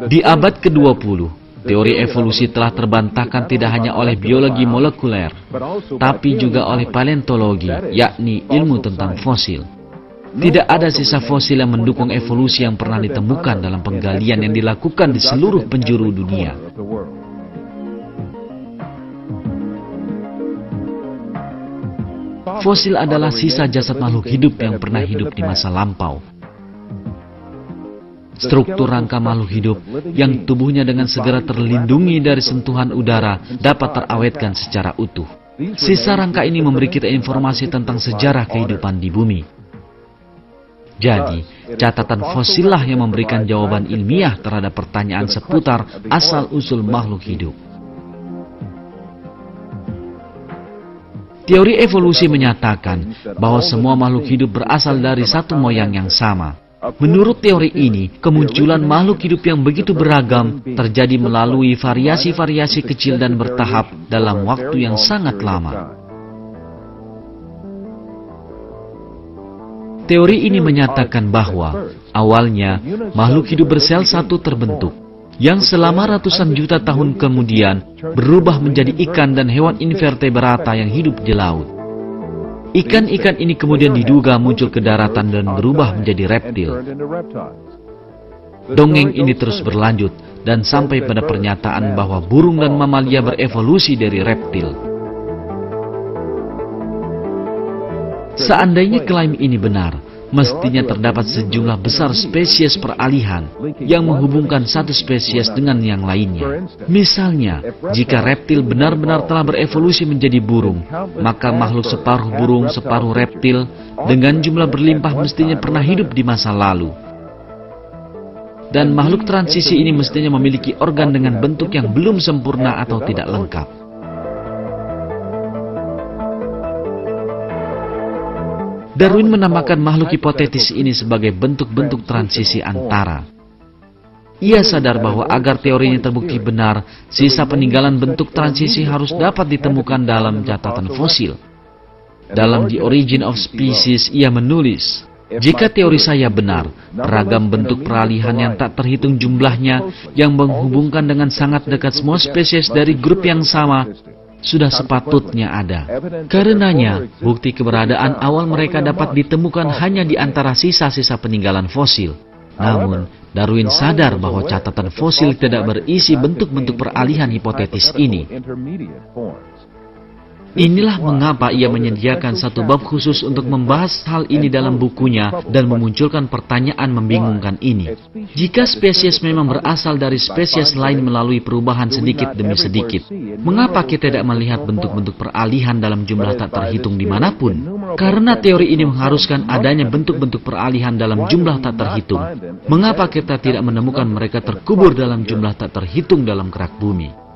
Di abad ke-20, teori evolusi telah terbantahkan tidak hanya oleh biologi molekuler, tapi juga oleh paleontologi, yakni ilmu tentang fosil. Tidak ada sisa fosil yang mendukung evolusi yang pernah ditemukan dalam penggalian yang dilakukan di seluruh penjuru dunia. Fosil adalah sisa jasad makhluk hidup yang pernah hidup di masa lampau. Struktur rangka makhluk hidup yang tubuhnya dengan segera terlindungi dari sentuhan udara dapat terawetkan secara utuh. Sisa rangka ini memberi kita informasi tentang sejarah kehidupan di bumi. Jadi, catatan fosillah yang memberikan jawaban ilmiah terhadap pertanyaan seputar asal-usul makhluk hidup. Teori evolusi menyatakan bahwa semua makhluk hidup berasal dari satu moyang yang sama. Menurut teori ini, kemunculan makhluk hidup yang begitu beragam terjadi melalui variasi-variasi kecil dan bertahap dalam waktu yang sangat lama. Teori ini menyatakan bahwa awalnya makhluk hidup bersel satu terbentuk, yang selama ratusan juta tahun kemudian berubah menjadi ikan dan hewan invertebrata yang hidup di laut. Ikan-ikan ini kemudian diduga muncul ke daratan dan berubah menjadi reptil. Dongeng ini terus berlanjut dan sampai pada pernyataan bahwa burung dan mamalia berevolusi dari reptil. Seandainya klaim ini benar, mestinya terdapat sejumlah besar spesies peralihan yang menghubungkan satu spesies dengan yang lainnya. Misalnya, jika reptil benar-benar telah berevolusi menjadi burung, maka makhluk separuh burung, separuh reptil dengan jumlah berlimpah mestinya pernah hidup di masa lalu. Dan makhluk transisi ini mestinya memiliki organ dengan bentuk yang belum sempurna atau tidak lengkap. Darwin menamakan makhluk hipotetis ini sebagai bentuk-bentuk transisi antara. Ia sadar bahwa agar teorinya terbukti benar, sisa peninggalan bentuk transisi harus dapat ditemukan dalam catatan fosil. Dalam The Origin of Species, ia menulis, "Jika teori saya benar, beragam bentuk peralihan yang tak terhitung jumlahnya yang menghubungkan dengan sangat dekat semua spesies dari grup yang sama, sudah sepatutnya ada. Karenanya, bukti keberadaan awal mereka dapat ditemukan hanya di antara sisa-sisa peninggalan fosil. Namun, Darwin sadar bahwa catatan fosil tidak berisi bentuk-bentuk peralihan hipotetis ini. Inilah mengapa ia menyediakan satu bab khusus untuk membahas hal ini dalam bukunya dan memunculkan pertanyaan membingungkan ini. Jika spesies memang berasal dari spesies lain melalui perubahan sedikit demi sedikit, mengapa kita tidak melihat bentuk-bentuk peralihan dalam jumlah tak terhitung dimanapun? Karena teori ini mengharuskan adanya bentuk-bentuk peralihan dalam jumlah tak terhitung. Mengapa kita tidak menemukan mereka terkubur dalam jumlah tak terhitung dalam kerak bumi?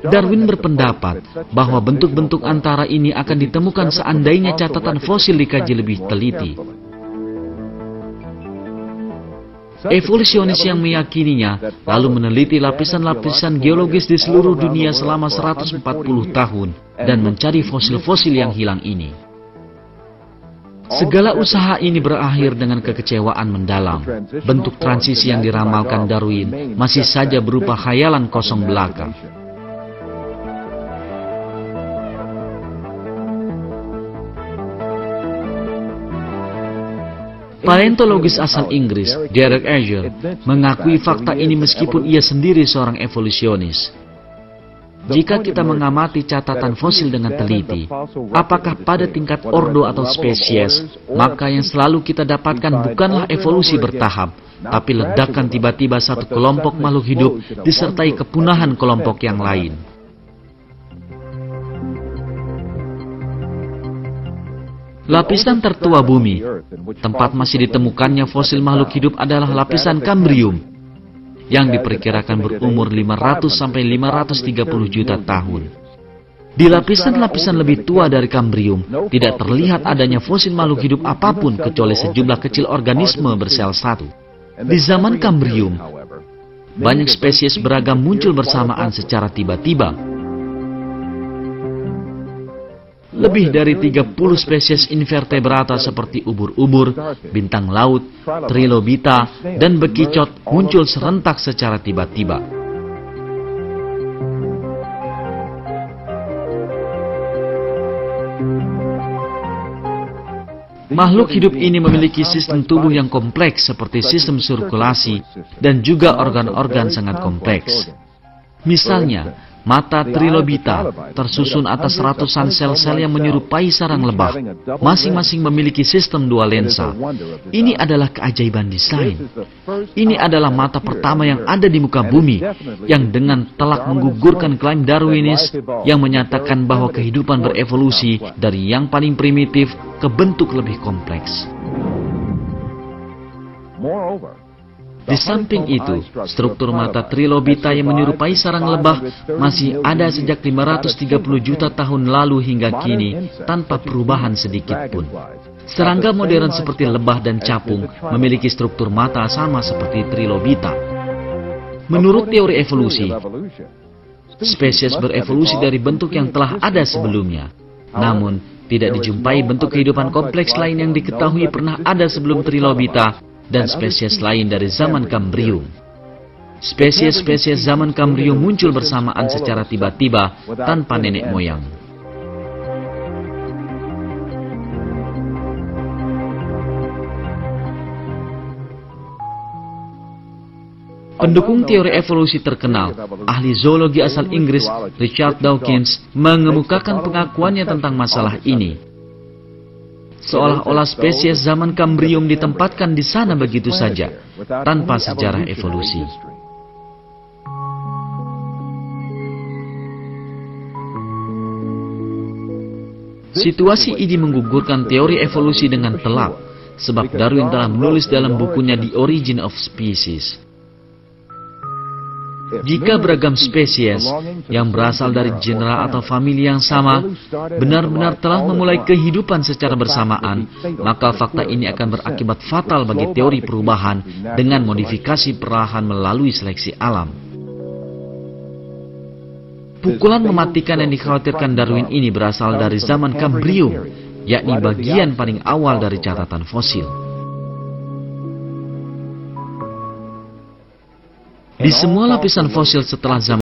Darwin berpendapat bahwa bentuk-bentuk antara ini akan ditemukan seandainya catatan fosil dikaji lebih teliti. Evolusionis yang meyakininya lalu meneliti lapisan-lapisan geologis di seluruh dunia selama 140 tahun dan mencari fosil-fosil yang hilang ini. Segala usaha ini berakhir dengan kekecewaan mendalam. Bentuk transisi yang diramalkan Darwin masih saja berupa khayalan kosong belaka. Paleontologis asal Inggris, Derek Asher, mengakui fakta ini meskipun ia sendiri seorang evolusionis. Jika kita mengamati catatan fosil dengan teliti, apakah pada tingkat ordo atau spesies, maka yang selalu kita dapatkan bukanlah evolusi bertahap, tapi ledakan tiba-tiba satu kelompok makhluk hidup disertai kepunahan kelompok yang lain. Lapisan tertua bumi, tempat masih ditemukannya fosil makhluk hidup adalah lapisan Kambrium, yang diperkirakan berumur 500 sampai 530 juta tahun. Di lapisan-lapisan lebih tua dari Kambrium, tidak terlihat adanya fosil makhluk hidup apapun kecuali sejumlah kecil organisme bersel satu. Di zaman Kambrium, banyak spesies beragam muncul bersamaan secara tiba-tiba. Lebih dari 30 spesies invertebrata seperti ubur-ubur, bintang laut, trilobita, dan bekicot muncul serentak secara tiba-tiba. Makhluk hidup ini memiliki sistem tubuh yang kompleks seperti sistem sirkulasi dan juga organ-organ sangat kompleks. Misalnya, mata trilobita tersusun atas ratusan sel-sel yang menyerupai sarang lebah. Masing-masing memiliki sistem dua lensa. Ini adalah keajaiban desain. Ini adalah mata pertama yang ada di muka bumi, yang dengan telak menggugurkan klaim Darwinis yang menyatakan bahwa kehidupan berevolusi dari yang paling primitif ke bentuk lebih kompleks. Di samping itu, struktur mata trilobita yang menyerupai sarang lebah masih ada sejak 530 juta tahun lalu hingga kini tanpa perubahan sedikit pun. Serangga modern seperti lebah dan capung memiliki struktur mata sama seperti trilobita. Menurut teori evolusi, spesies berevolusi dari bentuk yang telah ada sebelumnya. Namun, tidak dijumpai bentuk kehidupan kompleks lain yang diketahui pernah ada sebelum trilobita dan spesies lain dari zaman Kambrium. Spesies-spesies zaman Kambrium muncul bersamaan secara tiba-tiba tanpa nenek moyang. Pendukung teori evolusi terkenal, ahli zoologi asal Inggris Richard Dawkins, mengemukakan pengakuannya tentang masalah ini. Seolah-olah spesies zaman Kambrium ditempatkan di sana begitu saja, tanpa sejarah evolusi. Situasi ini menggugurkan teori evolusi dengan telak, sebab Darwin telah menulis dalam bukunya The Origin of Species. Jika beragam spesies yang berasal dari genera atau famili yang sama benar-benar telah memulai kehidupan secara bersamaan, maka fakta ini akan berakibat fatal bagi teori perubahan dengan modifikasi perlahan melalui seleksi alam. Pukulan mematikan yang dikhawatirkan Darwin ini berasal dari zaman Kambrium, yakni bagian paling awal dari catatan fosil. Di semua lapisan fosil setelah zaman